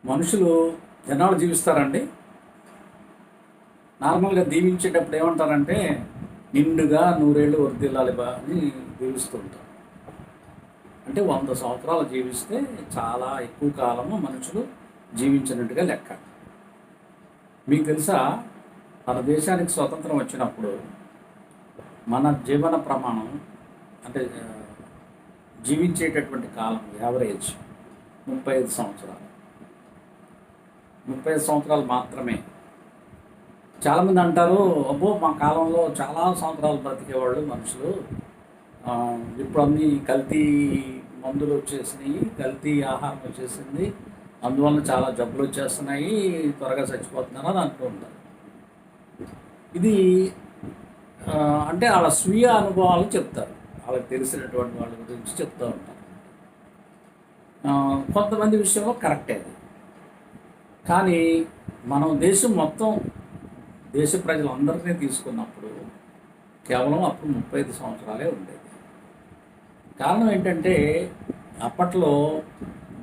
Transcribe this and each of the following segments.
మనుషులు ఎన్నాళ్ళు జీవిస్తారండి? నార్మల్గా దీవించేటప్పుడు ఏమంటారంటే నిండుగా నూరేళ్ళు వర్ధిల్లాలి బా అని దీవిస్తూ ఉంటారు. అంటే 100 సంవత్సరాలు జీవిస్తే చాలా ఎక్కువ కాలము మనుషులు జీవించినట్టుగా లెక్క. మీకు తెలుసా, మన దేశానికి స్వతంత్రం వచ్చినప్పుడు మన జీవన ప్రమాణం అంటే జీవించేటటువంటి కాలం యావరేజ్ 35 సంవత్సరాలు. 35 సంవత్సరాలు మాత్రమే. చాలామంది అంటారు, అబ్బో మా కాలంలో చాలా సంవత్సరాలు బ్రతికేవాళ్ళు మనుషులు, ఇప్పుడు అన్నీ కల్తీ మందులు వచ్చేసినాయి, కల్తీ ఆహారం వచ్చేసింది, అందువల్ల చాలా జబ్బులు వచ్చేస్తున్నాయి, త్వరగా చచ్చిపోతున్నారు అని అంటూ ఉంటారు. ఇది అంటే వాళ్ళ స్వీయ అనుభవాలు చెప్తారు, వాళ్ళకి తెలిసినటువంటి వాళ్ళ గురించి చెప్తూ ఉంటారు. కొంతమంది విషయంలో కరెక్టే అది. కానీ మనం దేశం మొత్తం దేశ ప్రజలందరినీ తీసుకున్నప్పుడు కేవలం అప్పుడు 35 సంవత్సరాలే ఉండేది. కారణం ఏంటంటే అప్పట్లో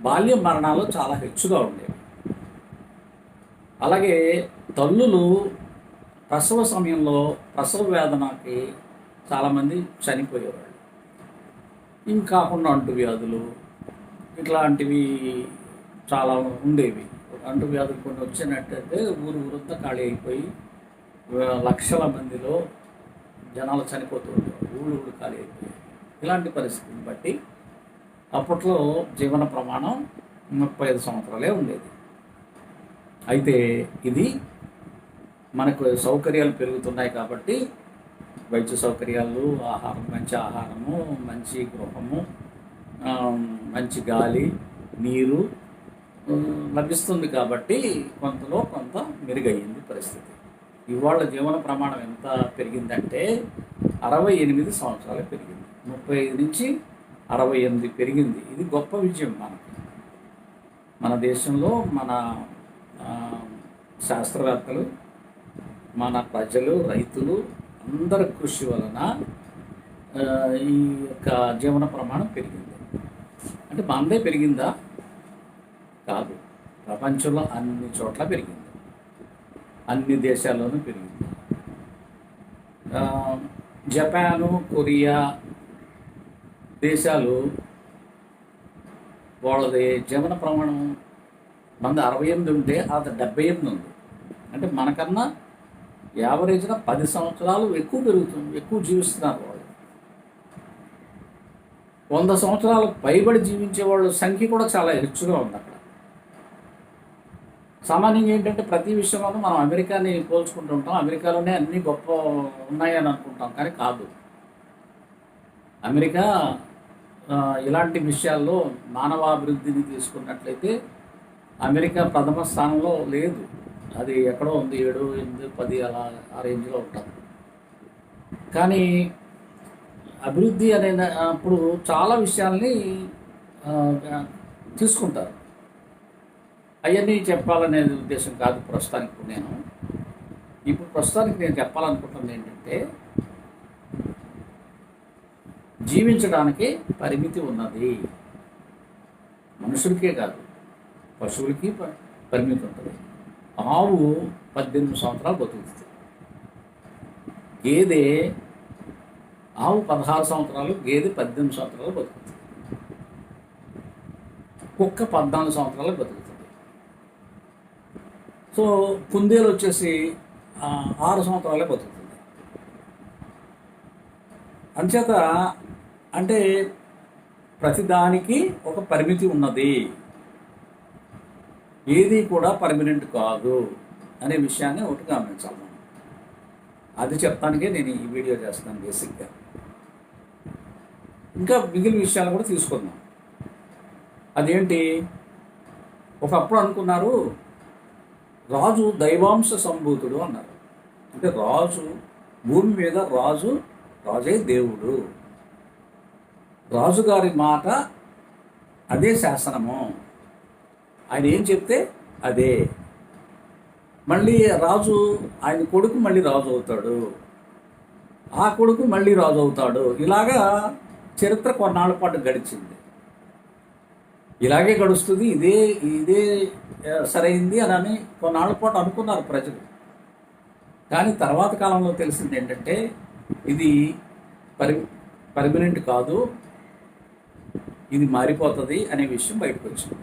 బాల్య మరణాలు చాలా హెచ్చుగా ఉండేవి. అలాగే తల్లులు ప్రసవ సమయంలో ప్రసవ వేదనకి చాలామంది చనిపోయేవాళ్ళు. ఇంకాకుండా అంటువ్యాధులు ఇట్లాంటివి చాలా ఉండేవి. అంటువ్యాధులు కొన్ని వచ్చినట్టయితే ఊరంతా ఖాళీ అయిపోయి లక్షల మందిలో జనాలు చనిపోతూ ఉండేవారు, ఊళ్ళు ఖాళీ అయిపోయాయి. ఇలాంటి పరిస్థితిని బట్టి అప్పట్లో జీవన ప్రమాణం 35 సంవత్సరాలే ఉండేది. అయితే ఇది మనకు సౌకర్యాలు పెరుగుతున్నాయి కాబట్టి వైద్య సౌకర్యాలు, ఆహారం, మంచి ఆహారము, మంచి గృహము, మంచి గాలి, నీరు లభిస్తుంది కాబట్టి కొంతలో కొంత మెరుగయ్యింది పరిస్థితి. ఇవాళ జీవన ప్రమాణం ఎంత పెరిగిందంటే 68 సంవత్సరాలు పెరిగింది. 35 నుంచి 68 పెరిగింది. ఇది గొప్ప విజయం మనకి. మన దేశంలో మన శాస్త్రవేత్తలు, మన ప్రజలు, రైతులు అందరి కృషి వలన ఈ యొక్క జీవన ప్రమాణం పెరిగింది. అంటే మనదే పెరిగిందా? కాదు, ప్రపంచంలో అన్ని చోట్ల పెరిగింది, అన్ని దేశాల్లోనూ పెరిగింది. జపాను, కొరియా దేశాలు వాళ్ళది జీవన ప్రమాణం మనది 68 ఉంటే అది 78 ఉంది. అంటే మనకన్నా యావరేజ్గా 10 సంవత్సరాలు ఎక్కువ పెరుగుతుంది, ఎక్కువ జీవిస్తున్నారు వాళ్ళు. 100 సంవత్సరాలు పైబడి జీవించే వాళ్ళ సంఖ్య కూడా చాలా హెచ్చుగా ఉంది అక్కడ. సామాన్యంగా ఏంటంటే ప్రతి విషయంలోనూ మనం అమెరికాని పోల్చుకుంటూ ఉంటాం, అమెరికాలోనే అన్నీ గొప్ప ఉన్నాయని అనుకుంటాం, కానీ కాదు. అమెరికా ఇలాంటి విషయాల్లో మానవాభివృద్ధిని తీసుకున్నట్లయితే అమెరికా ప్రథమ స్థానంలో లేదు, అది ఎక్కడో ఉంది, 7, 8, 10 అలా ఆ రేంజ్లో ఉంటుంది. కానీ అభివృద్ధి అనే అప్పుడు చాలా విషయాల్ని తీసుకుంటారు. అవన్నీ చెప్పాలనే ఉద్దేశం కాదు ప్రస్తుతానికి. ప్రస్తుతానికి నేను చెప్పాలనుకుంటున్నది ఏంటంటే, జీవించడానికి పరిమితి ఉన్నది. మనుషులకే కాదు, పశువులకి పరిమితి ఉంటుంది. ఆవు 18 సంవత్సరాలు బతుకుతుంది, గేదె ఆవు 16 సంవత్సరాలు, గేదె 18 సంవత్సరాలు బతుకుతుంది, కుక్క 14 సంవత్సరాలు బతుకుతుంది. సో కుందేలు వచ్చేసి 6 సంవత్సరాలే బతుకుతుంది. అంచేత అంటే ప్రతిదానికి ఒక పరిమితి ఉన్నది, ఏది కూడా పర్మనెంట్ కాదు అనే విషయాన్ని ఒకటి గమనించాలి మనం. అది చెప్పడానికే నేను ఈ వీడియో చేస్తాను బేసిక్గా. ఇంకా మిగిలిన విషయాలు కూడా తీసుకుందాం. అదేంటి, ఒకప్పుడు అనుకున్నారు రాజు దైవాంశ సంభూతుడు అన్నారు. అంటే రాజు భూమి మీద రాజే దేవుడు, రాజుగారి మాట అదే శాసనము, ఆయన ఏం చెప్తే అదే. మళ్ళీ రాజు ఆయన కొడుకు మళ్ళీ రాజు అవుతాడు, ఆ కొడుకు మళ్ళీ రాజు అవుతాడు. ఇలాగా చరిత్ర కొన్నాళ్ళ పాటు గడిచింది. ఇలాగే గడుస్తుంది, ఇదే ఇదే సరైంది అని కొన్నాళ్ళ పాటు అనుకున్నారు ప్రజలు. కానీ తర్వాత కాలంలో తెలిసింది ఏంటంటే ఇది పరి పర్మనెంట్ కాదు, ఇది మారిపోతుంది అనే విషయం బయటకు వచ్చింది.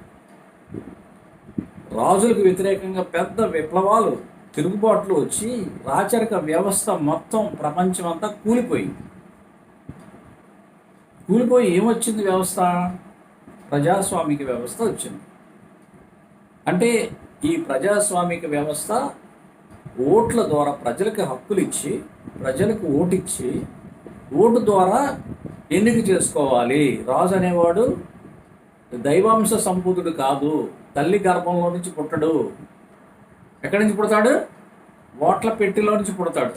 రాజులకు వ్యతిరేకంగా పెద్ద విప్లవాలు, తిరుగుబాట్లు వచ్చి రాచరిక వ్యవస్థ మొత్తం ప్రపంచం అంతా కూలిపోయింది. కూలిపోయి ఏమొచ్చింది వ్యవస్థ? ప్రజాస్వామిక వ్యవస్థ వచ్చింది. అంటే ఈ ప్రజాస్వామిక వ్యవస్థ ఓట్ల ద్వారా ప్రజలకు హక్కులు ఇచ్చి, ప్రజలకు ఓటిచ్చి, ఓటు ద్వారా ఎన్నిక చేసుకోవాలి. రాజు అనేవాడు దైవాంశ సంపూతుడు కాదు, తల్లి గర్భంలో నుంచి పుట్టడు. ఎక్కడి నుంచి పుడతాడు? ఓట్ల పెట్టిలో నుంచి పుడతాడు,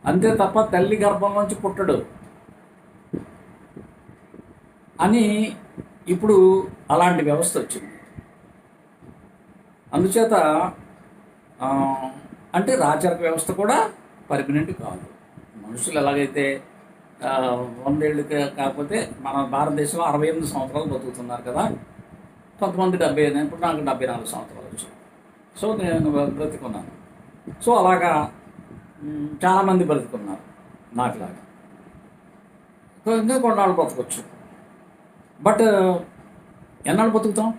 అంతే తప్ప తల్లి గర్భంలోంచి పుట్టడు అని ఇప్పుడు అలాంటి వ్యవస్థ వచ్చింది. అందుచేత అంటే రాచరిక వ్యవస్థ కూడా పర్మనెంట్ కాదు. మనుషులు ఎలాగైతే 100 ఏళ్ళు కాకపోతే మన భారతదేశంలో 68 సంవత్సరాలు బతుకుతున్నారు కదా, కొంతమంది 70, ఇప్పుడు నాకు 74 సంవత్సరాలు వచ్చాయి. సో నేను బ్రతికున్నాను. సో అలాగా చాలామంది బ్రతికున్నారు నాకులాగా. ఇంకా కొన్నాళ్ళు బ్రతకొచ్చు. బట్ ఎన్నాళ్ళు బతుకుతాం?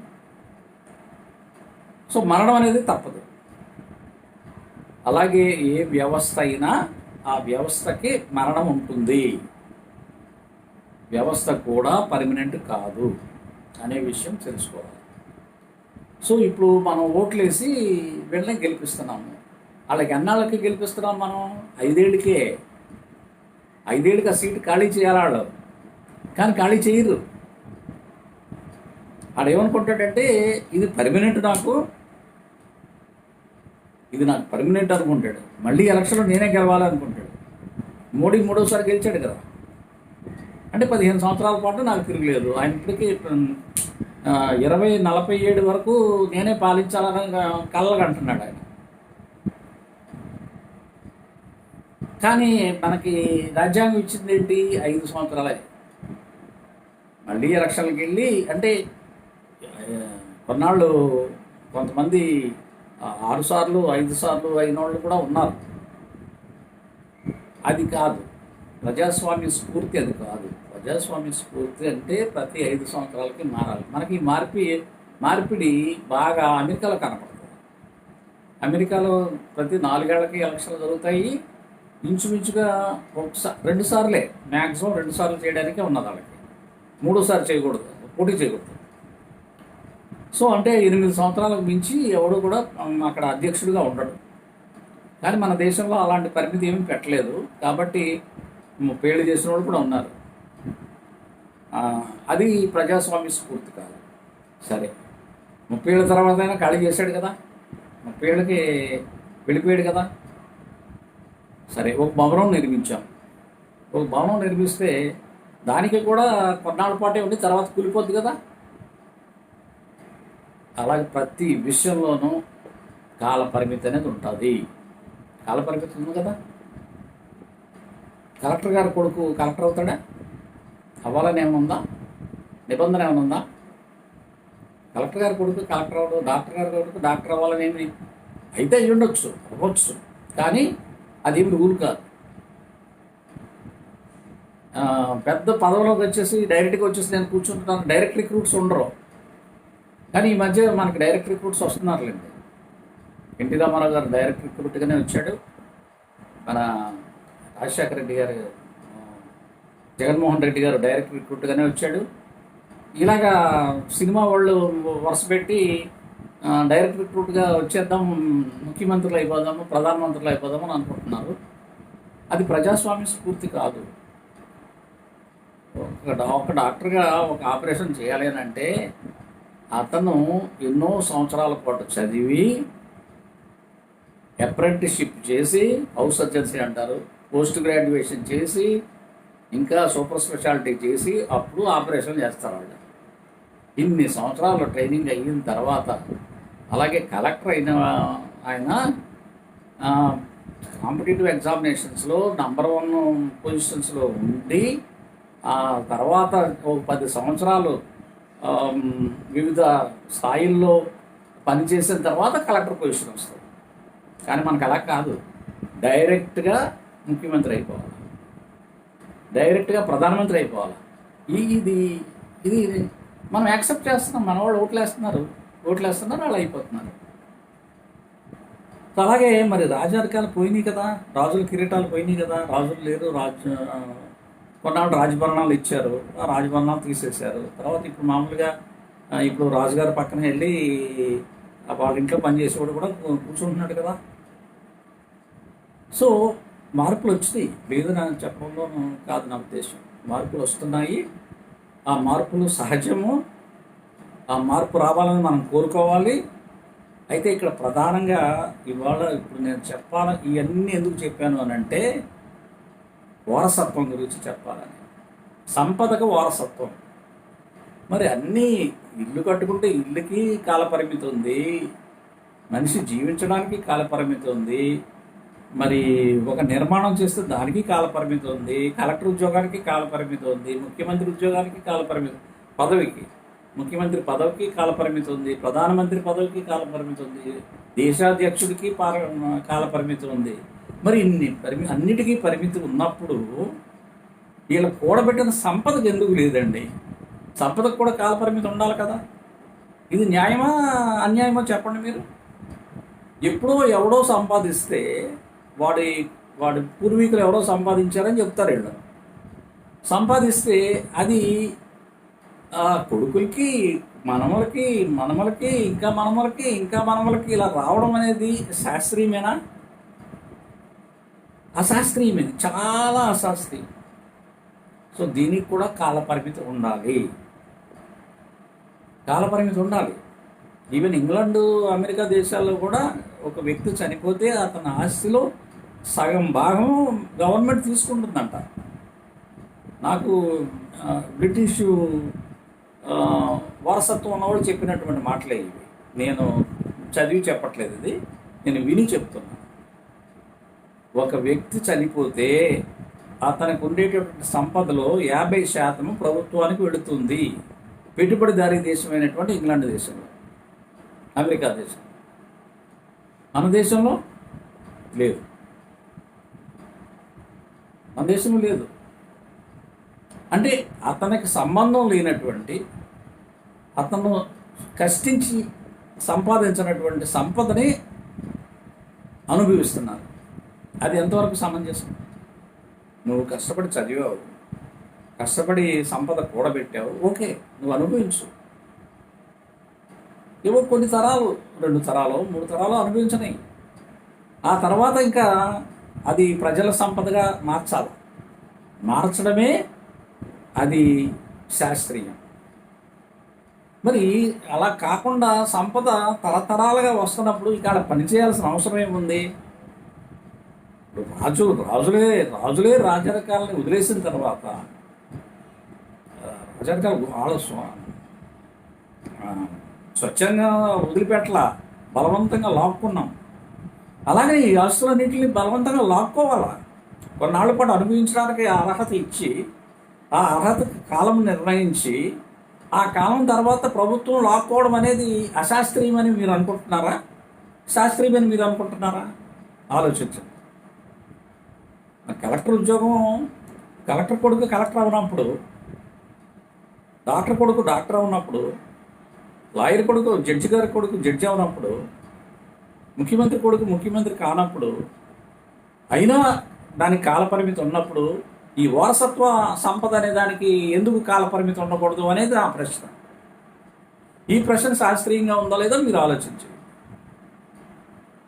సో మరణం అనేది తప్పదు. అలాగే ఏ వ్యవస్థ అయినా ఆ వ్యవస్థకి మరణం ఉంటుంది. వ్యవస్థ కూడా పర్మనెంట్ కాదు అనే విషయం తెలుసుకోవాలి. సో ఇప్పుడు మనం ఓట్లేసి వీళ్ళని గెలిపిస్తున్నాము. వాళ్ళకి ఎన్నాళ్ళకి గెలిపిస్తున్నాం మనం? 5 ఏళ్ళకే. 5 ఏళ్ళకి ఆ సీటు ఖాళీ చేయాలి వాళ్ళు, కానీ ఖాళీ చేయరు. ఆడేమనుకుంటాడంటే ఇది పర్మనెంట్, ఇది నాకు పర్మనెంట్ అనుకుంటాడు. మళ్ళీ ఎలక్షన్లో నేనే గెలవాలనుకుంటాడు. మోడీ 3వ సారి గెలిచాడు కదా, అంటే 15 సంవత్సరాల పాటు నాకు తిరగలేదు. ఆయన ఇప్పటికీ 2047 వరకు నేనే పాలించాలని కళ్ళగా అంటున్నాడు ఆయన. కానీ మనకి రాజ్యాంగం ఇచ్చింది ఏంటి? 5 సంవత్సరాలే. మళ్ళీ ఎలక్షన్కి వెళ్ళి అంటే కొన్నాళ్ళు కొంతమంది 6 సార్లు 5 సార్లు అయిన వాళ్ళు కూడా ఉన్నారు. అది కాదు ప్రజాస్వామ్య స్ఫూర్తి, అది కాదు. ప్రజాస్వామ్య స్ఫూర్తి అంటే ప్రతి 5 సంవత్సరాలకి మారాలి. మనకి మార్పిడి బాగా అమెరికాలో కనపడుతుంది. అమెరికాలో ప్రతి 4 ఏళ్లకి ఎలక్షన్లు జరుగుతాయి. ఇంచుమించుగా 2 సార్లే, మ్యాక్సిమం 2 సార్లు చేయడానికే ఉన్నది వాళ్ళకి. 3వ సారి చేయకూడదు, పోటీ చేయకూడదు. సో అంటే 8 సంవత్సరాలకు మించి ఎవడు కూడా అక్కడ అధ్యక్షుడిగా ఉండడు. కానీ మన దేశంలో అలాంటి పరిమితి ఏమీ పెట్టలేదు. కాబట్టి 30 ఏళ్ళు చేసిన వాళ్ళు కూడా ఉన్నారు. అది ప్రజాస్వామ్య స్ఫూర్తి కాదు. సరే, 30 ఏళ్ళ తర్వాత అయినా ఖాళీ చేశాడు కదా, 30 ఏళ్ళకి వెళ్ళిపోయాడు కదా. సరే, ఒక భవనం నిర్మించాం. ఒక భవనం నిర్మిస్తే దానికి కూడా కొన్నాళ్ళ పాటే ఉండి తర్వాత కూలిపోద్ది కదా. అలాగే ప్రతి విషయంలోనూ కాల పరిమితి అనేది ఉంటుంది. కాల పరిమితి ఉంది కదా. కలెక్టర్ గారి కొడుకు కలెక్టర్ అవుతాడా? అవ్వాలని ఏమన్నా నిబంధన ఏమైనా ఉందా? కలెక్టర్ గారి కొడుకు కలెక్టర్ అవ్వడు, డాక్టర్ గారి కొడుకు డాక్టర్ అవ్వాలని ఏమి అయితే అయ్యుండొచ్చు, అవ్వచ్చు, కానీ అదేమి రూల్ కాదు. పెద్ద పదవిలోకి వచ్చేసి డైరెక్ట్గా వచ్చేసి నేను కూర్చుంటున్నాను, డైరెక్ట్ రిక్రూట్స్ ఉండరు. కానీ ఈ మధ్య మనకి డైరెక్ట్ రిక్రూట్స్ వస్తున్నారులేండి. ఎన్టీ రామారావు గారు డైరెక్ట్ రిక్రూట్గానే వచ్చాడు. మన రాజశేఖర రెడ్డి గారు, జగన్మోహన్ రెడ్డి గారు డైరెక్ట్ రిక్రూట్గానే వచ్చాడు. ఇలాగా సినిమా వాళ్ళు వరుస పెట్టి డైరెక్ట్ రిక్రూట్గా వచ్చేద్దాం, ముఖ్యమంత్రులు అయిపోదాము, ప్రధానమంత్రులు అయిపోదాము అని అనుకుంటున్నారు. అది ప్రజాస్వామ్య స్ఫూర్తి కాదు. ఒక డాక్టర్గా ఒక ఆపరేషన్ చేయాలి అని అంటే అతను ఎన్నో సంవత్సరాల పాటు చదివి అప్రెంటిస్షిప్ చేసి, హౌస్ సర్జన్సీ అంటారు, పోస్ట్ గ్రాడ్యుయేషన్ చేసి, ఇంకా సూపర్ స్పెషాలిటీ చేసి అప్పుడు ఆపరేషన్ చేస్తారు వాళ్ళు. ఇన్ని సంవత్సరాలు ట్రైనింగ్ అయిన తర్వాత, అలాగే కలెక్టర్ అయిన ఆయన కాంపిటేటివ్ ఎగ్జామినేషన్స్లో నంబర్ 1 పొజిషన్స్లో ఉండి, ఆ తర్వాత ఒక 10 సంవత్సరాలు ఆమ్, వివిధ స్థాయిల్లో పనిచేసిన తర్వాత కలెక్టర్ పొజిషన్ వస్తుంది. కానీ మనకు అలా కాదు, డైరెక్ట్గా ముఖ్యమంత్రి అయిపోవాలి, డైరెక్ట్గా ప్రధానమంత్రి అయిపోవాలి. ఇది ఇది మనం యాక్సెప్ట్ చేస్తున్నాం. మన వాళ్ళు ఓట్లేస్తున్నారు వాళ్ళు అయిపోతున్నారు. అలాగే మరి రాజరికాలు పోయినాయి కదా, రాజుల కిరీటాలు పోయినాయి కదా, రాజులు లేరు, కొన్నాళ్ళు రాజభరణాలు ఇచ్చారు, ఆ రాజభరణాలు తీసేశారు. తర్వాత ఇప్పుడు మామూలుగా ఇప్పుడు రాజుగారి పక్కన వెళ్ళి వాళ్ళ ఇంట్లో పనిచేసేవాడు కూడా కూర్చుంటున్నాడు కదా. సో మార్పులు వచ్చినాయి, లేదు నాకు చెప్పడంలో కాదు నా ఉద్దేశం. మార్పులు వస్తున్నాయి, ఆ మార్పులు సహజము, ఆ మార్పు రావాలని మనం కోరుకోవాలి. అయితే ఇక్కడ ప్రధానంగా ఇప్పుడు నేను ఇవన్నీ ఎందుకు చెప్పాను అని అంటే వారసత్వం గురించి చెప్పాలని. సంపదకు వారసత్వం. మరి అన్నీ ఇల్లు కట్టుకుంటే ఇల్లుకి కాలపరిమితి ఉంది, మనిషి జీవించడానికి కాలపరిమితి ఉంది, మరి ఒక నిర్మాణం చేస్తే దానికి కాలపరిమితి ఉంది, కలెక్టర్ ఉద్యోగానికి కాలపరిమితి ఉంది, ముఖ్యమంత్రి ఉద్యోగానికి కాలపరిమితి, ముఖ్యమంత్రి పదవికి కాలపరిమితి ఉంది, ప్రధానమంత్రి పదవికి కాలపరిమితి ఉంది, దేశాధ్యక్షుడికి కాలపరిమితి ఉంది. మరి అన్నిటికీ పరిమితి ఉన్నప్పుడు వీళ్ళు కూడబెట్టిన సంపదకు ఎందుకు లేదండి? సంపదకు కూడా కాలపరిమితి ఉండాలి కదా. ఇది న్యాయమా అన్యాయమా చెప్పండి మీరు. ఎప్పుడో ఎవడో సంపాదిస్తే వాడి పూర్వీకులు ఎవరో సంపాదించారని చెప్తారు వీళ్ళు. సంపాదిస్తే అది కొడుకులకి మనమలకి ఇంకా మనమలకి ఇలా రావడం అనేది శాస్త్రీయమేనా? అశాస్త్రీయమేది, చాలా అశాస్త్రీయం. సో దీనికి కూడా కాలపరిమితి ఉండాలి. ఈవెన్ ఇంగ్లాండ్, అమెరికా దేశాల్లో కూడా ఒక వ్యక్తి చనిపోతే అతని ఆస్తిలో సగం భాగం గవర్నమెంట్ తీసుకుంటుందంట. నాకు బ్రిటిషు వారసత్వం ఉన్నవాళ్ళు చెప్పినటువంటి మాటలే ఇవి. నేను చదివి చెప్పట్లేదు, ఇది నేను విని చెప్తున్నాను. ఒక వ్యక్తి చనిపోతే అతనికి ఉండేటటువంటి సంపదలో 50% ప్రభుత్వానికి వెళుతుంది. పెట్టుబడిదారీ దేశమైనటువంటి ఇంగ్లాండ్ దేశంలో, అమెరికా దేశం. మన దేశంలో లేదు, అంటే అతనికి సంబంధం లేనటువంటి, అతను కష్టించి సంపాదించినటువంటి సంపదని అనుభవిస్తున్నారు. అది ఎంతవరకు సమంజసం? నువ్వు కష్టపడి చదివావు, కష్టపడి సంపద కూడబెట్టావు, ఓకే, నువ్వు అనుభవించు. ఏవో కొన్ని తరాలు, 2 తరాలు 3 తరాలు అనుభవించినాయి. ఆ తర్వాత ఇంకా అది ప్రజల సంపదగా మార్చడమే అది శాస్త్రీయం. మరి అలా కాకుండా సంపద తరతరాలుగా వస్తున్నప్పుడు ఇక్కడ పనిచేయాల్సిన అవసరం ఏముంది? రాజులే రాజరికాలని వదిలేసిన తర్వాత, రాజరికాలు స్వచ్ఛంగా వదిలిపెట్టలా, బలవంతంగా లాక్కున్నాం. అలాగే ఈ ఆస్తులన్నింటినీ బలవంతంగా లాక్కోవాలా, కొన్నాళ్ళ పాటు అనుభవించడానికి అర్హత ఇచ్చి, ఆ అర్హత కాలం నిర్ణయించి, ఆ కాలం తర్వాత ప్రభుత్వం లాక్కోవడం అనేది అశాస్త్రీయమని మీరు అనుకుంటున్నారా? శాస్త్రీయమని మీరు అనుకుంటున్నారా? ఆలోచించండి. కలెక్టర్ ఉద్యోగం, కలెక్టర్ కొడుకు కలెక్టర్ అవునప్పుడు, డాక్టర్ కొడుకు డాక్టర్ అవునప్పుడు, లాయర్ కొడుకు జడ్జి గారి కొడుకు జడ్జి అవునప్పుడు, ముఖ్యమంత్రి కొడుకు ముఖ్యమంత్రి కానప్పుడు, అయినా దానికి కాలపరిమితి ఉన్నప్పుడు ఈ వారసత్వ సంపద అనే దానికి ఎందుకు కాలపరిమితి ఉండకూడదు అనేది ఆ ప్రశ్న. ఈ ప్రశ్న శాస్త్రీయంగా ఉందో లేదో మీరు ఆలోచించండి.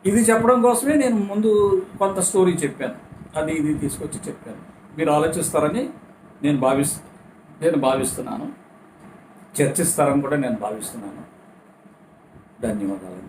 ఇది చెప్పడం కోసమే నేను ముందు కొంత స్టోరీ చెప్పాను, అది ఇది తీసుకొచ్చి చెప్పాను. మీరు ఆలోచిస్తారని నేను భావిస్తున్నాను, చర్చిస్తారని కూడా నేను భావిస్తున్నాను. ధన్యవాదాలు.